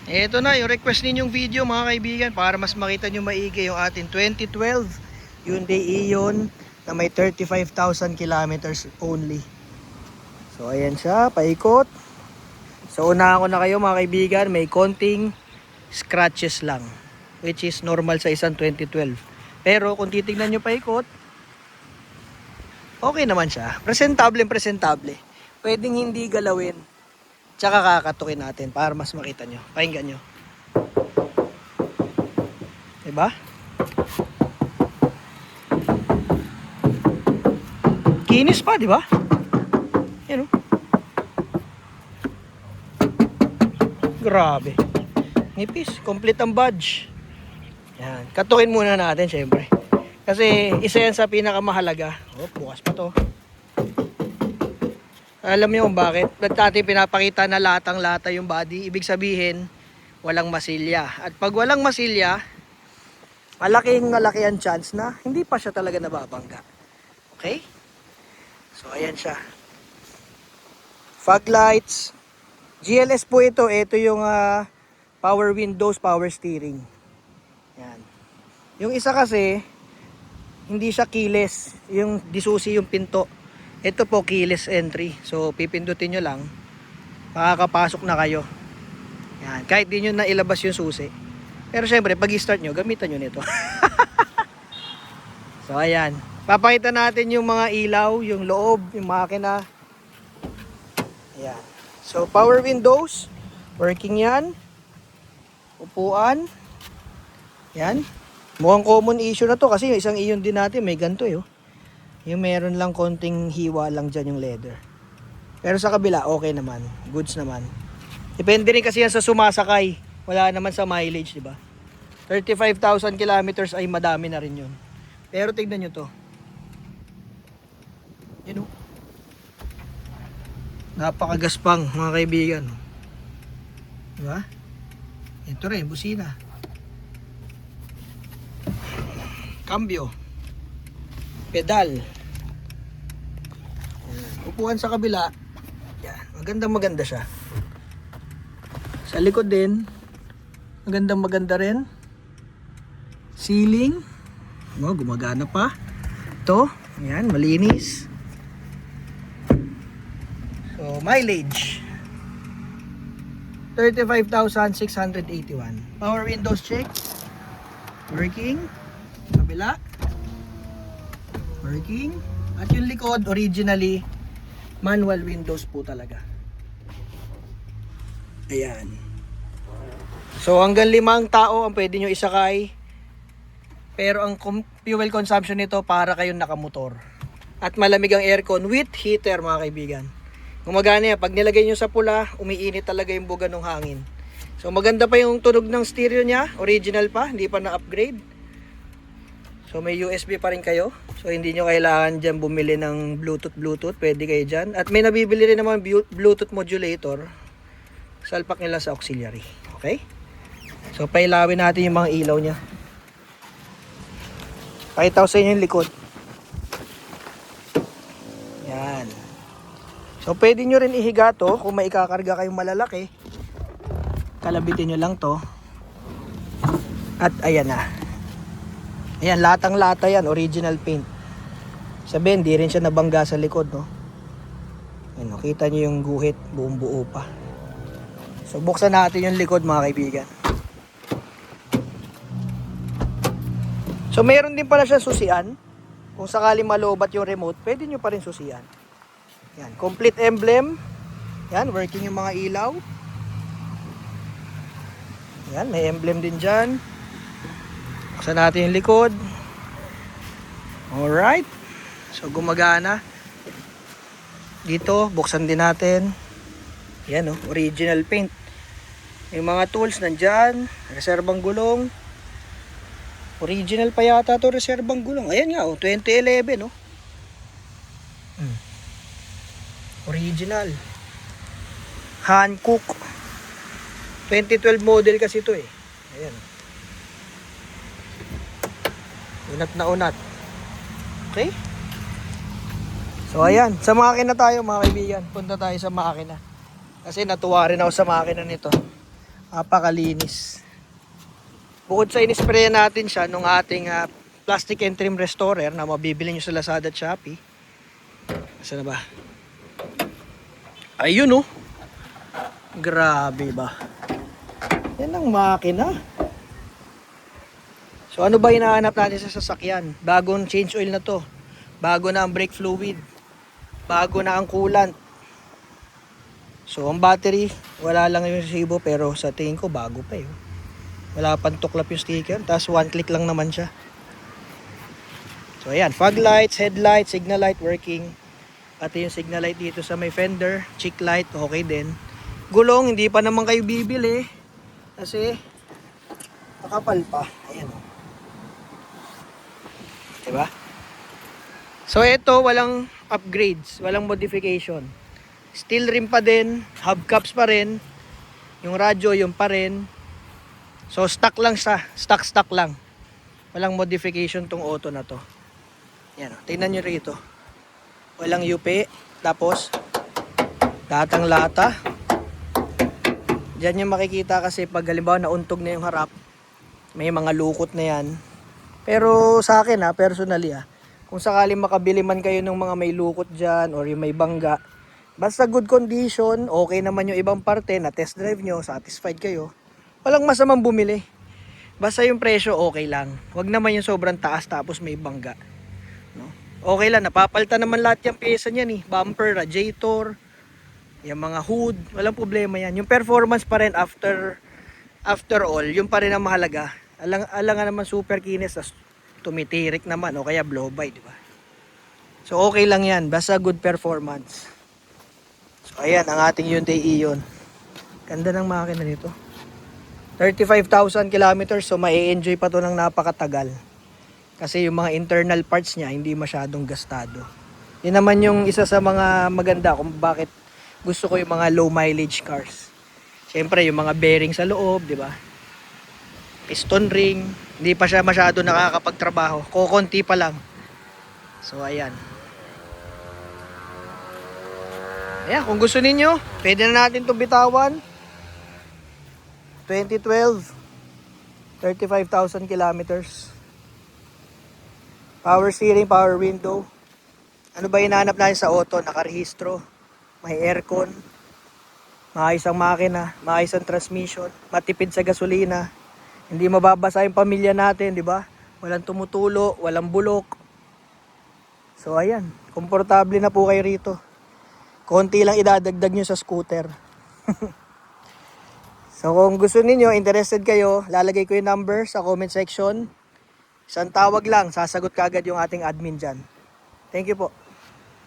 Ito na yung request ninyong video mga kaibigan para mas makita nyo maigi yung ating 2012 Hyundai Eon na may 35,000 kilometers only. So ayan siya, paikot. So unahan ko na kayo mga kaibigan, may konting scratches lang, which is normal sa isang 2012. Pero kung titignan nyo paikot, okay naman siya. Presentable. Pwedeng hindi galawin. Tsaka kakatukin natin para mas makita nyo. Pakinggan nyo. Diba? Kinis pa, diba? Yan o. Grabe. Nipis. Complete ang badge. Yan. Katukin muna natin syempre. Kasi isa yan sa pinakamahalaga. Oh, bukas pa to. Alam niyo kung bakit? Ba't natin pinapakita na latang-lata yung body? Ibig sabihin, walang masilya. At pag walang masilya, malaki ang chance na hindi pa siya talaga nababangga. Okay? So, ayan siya. Fog lights. GLS po ito. Ito yung power windows, power steering. Yan. Yung isa kasi, hindi siya keyless. Yung disusi yung pinto. Ito po keyless entry. So pipindutin nyo lang, makakapasok na kayo. Yan. Kahit di nyo na ilabas yung susi. Pero syempre pag i-start nyo, gamitan nyo nito. So ayan. Papakita natin yung mga ilaw, yung loob, yung makina. Ayan. So power windows, working yan. Upuan. Yan. Mukhang common issue na to kasi yung isang iyon din natin may ganito eh. Oh. Yung meron lang konting hiwa lang dyan yung leather. Pero sa kabila, okay naman. Goods naman. Depende rin kasi yan sa sumasakay. Wala naman sa mileage, di ba? 35,000 kilometers ay madami na rin yun. Pero tignan nyo to. Yun o. Napakagaspang mga kaibigan. Di ba? Ito rin, busina. Cambio. Pedal. Upuan sa kabila. Yan. Maganda siya. Sa likod din. Maganda rin. Ceiling. Oh, gumagana pa. Ito. Yan. Malinis. So, mileage. 35,681. Power windows check. Working. Kabila. Working. At yung likod, originally, manual windows po talaga. Ayan. So, hanggang 5 tao ang pwede nyo isakay. Pero ang fuel consumption nito para kayong nakamotor. At malamig ang aircon with heater mga kaibigan. Gumagana yan. Pag nilagay nyo sa pula, umiinit talaga yung buga ng hangin. So, maganda pa yung tunog ng stereo niya. Original pa, hindi pa na-upgrade. So may USB pa rin kayo. So hindi nyo kailangan dyan bumili ng Bluetooth. Pwede kayo dyan. At may nabibili rin naman Bluetooth modulator. Salpak nila sa auxiliary. Okay? So pailawin natin yung mga ilaw nya. Pakita ko sa inyo yung likod. Yan. So pwede nyo rin ihiga to. Kung may ikakarga kayong malalaki, kalabitin nyo lang to. At ayan na. Ayan, latang-lata yan, original paint. Sabihin, di rin siya nabangga sa likod, no? Ayan, nakita nyo yung guhit, buong buo pa. So, buksan natin yung likod, mga kaibigan. So, mayroon din pala siya susian. Kung sakali malobat yung remote, pwede nyo pa rin susian. Ayan, complete emblem. Ayan, working yung mga ilaw. Ayan, may emblem din dyan. Buksan natin yung likod. Alright. So gumagana. Dito, buksan din natin. Yan o, original paint. Yung mga tools nandyan. Reserbang gulong. Original pa yata to reserbang gulong. Ayan nga o, 2011 o. Original. Hankook. 2012 model kasi to eh. Ayan o. Unat na unat. Okay? So ayan, sa makina tayo mga kaibigan. Punta tayo sa makina. Kasi natuwa rin ako sa makina nito. Napakalinis. Bukod sa inispray natin siya nung ating plastic and trim restorer na mabibili nyo sa Lazada at Shopee. Saan na ba? Ayun oh. Grabe ba? Yan ang makina. So ano ba hinahanap natin sa sasakyan? Bagong change oil na to. Bago na ang brake fluid. Bago na ang coolant. So ang battery, wala lang yung resibo pero sa tingin ko bago pa yun. Wala pang tuklap yung sticker. Tapos one click lang naman siya. So ayan, fog lights, headlights, signal light working. Pati yung signal light dito sa may fender, cheek light, okay din. Gulong, hindi pa naman kayo bibili. Kasi, nakapal pa. Ayan o. Diba? So ito, walang upgrades, walang modification. Steel rim pa din, hubcaps pa rin. Yung radyo, yung pa rin. So stock lang siya, stock lang. Walang modification tong auto na to. Yan o, tingnan nyo rito. Walang yupi, tapos latang lata. Diyan yung makikita kasi pag halimbawa nauntog na yung harap, may mga lukot na yan. Pero sa akin personally kung sakaling makabili man kayo ng mga may lukot dyan or yung may bangga, basta good condition, okay naman yung ibang parte na test drive nyo, satisfied kayo, walang masamang bumili. Basta yung presyo okay lang. Wag naman yung sobrang taas tapos may bangga. No? Okay lang, napapalitan naman lahat yung pyesa niyan bumper, radiator, yung mga hood, walang problema yan. Yung performance pa rin after all, yung pa rin ang mahalaga. Alangan naman super kinis, tumitirik naman o kaya blow by, di ba? So okay lang yan, basta good performance. So ayan ang ating Hyundai Ion. Ganda ng makina nito. 35,000 kilometers, so mai-enjoy pa to ng napakatagal. Kasi yung mga internal parts niya hindi masyadong gastado. Yun naman yung isa sa mga maganda kung bakit gusto ko yung mga low mileage cars. Siyempre yung mga bearing sa loob, di ba? Piston ring, hindi pa siya masyado nakakapagtrabaho. Kokonti pa lang. So ayan. Ayan, kung gusto ninyo, pwede na natin itong bitawan. 2012, 35,000 kilometers. Power steering, power window. Ano ba hinahanap natin sa auto? Nakarehistro, may aircon, maayos ang makina, maayos ang transmission, matipid sa gasolina. Hindi mababasa yung pamilya natin, di ba? Walang tumutulo, walang bulok. So ayan, komportable na po kayo rito. Konti lang idadagdag nyo sa scooter. So kung gusto niyo, interested kayo, lalagay ko yung number sa comment section. Isang tawag lang, sasagot kaagad yung ating admin dyan. Thank you po.